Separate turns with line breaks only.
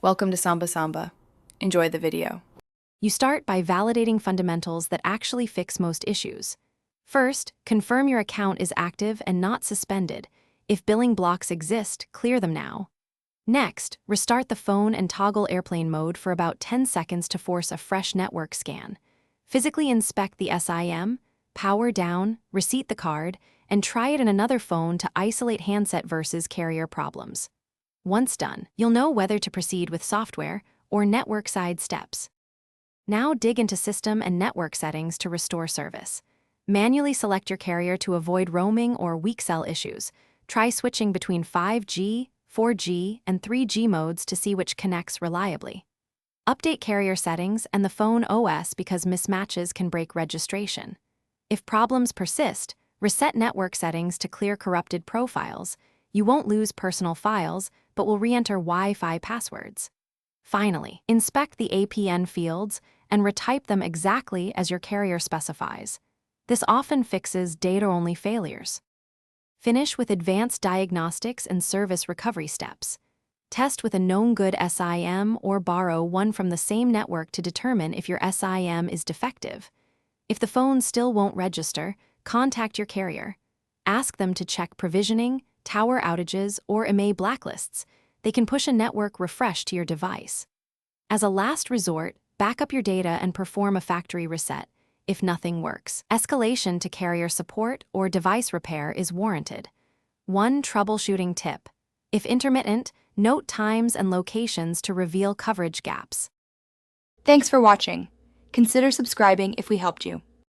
Welcome to Samba Samba. Enjoy the video.
You start by validating fundamentals that actually fix most issues. First, confirm your account is active and not suspended. If billing blocks exist, clear them now. Next, restart the phone and toggle airplane mode for about 10 seconds to force a fresh network scan. Physically inspect the SIM, power down, reset the card, and try it in another phone to isolate handset versus carrier problems. Once done, you'll know whether to proceed with software or network-side steps. Now dig into system and network settings to restore service. Manually select your carrier to avoid roaming or weak cell issues. Try switching between 5G, 4G, and 3G modes to see which connects reliably. Update carrier settings and the phone OS because mismatches can break registration. If problems persist, reset network settings to clear corrupted profiles. You won't lose personal files, but will re-enter Wi-Fi passwords. Finally, inspect the APN fields and retype them exactly as your carrier specifies. This often fixes data-only failures. Finish with advanced diagnostics and service recovery steps. Test with a known good SIM or borrow one from the same network to determine if your SIM is defective. If the phone still won't register, contact your carrier. Ask them to check provisioning, tower outages, or IMEI blacklists. They can push a network refresh to your device. As a last resort, back up your data and perform a factory reset. If nothing works, escalation to carrier support or device repair is warranted. One troubleshooting tip: if intermittent, note times and locations to reveal coverage gaps.
Thanks for watching. Consider subscribing if we helped you.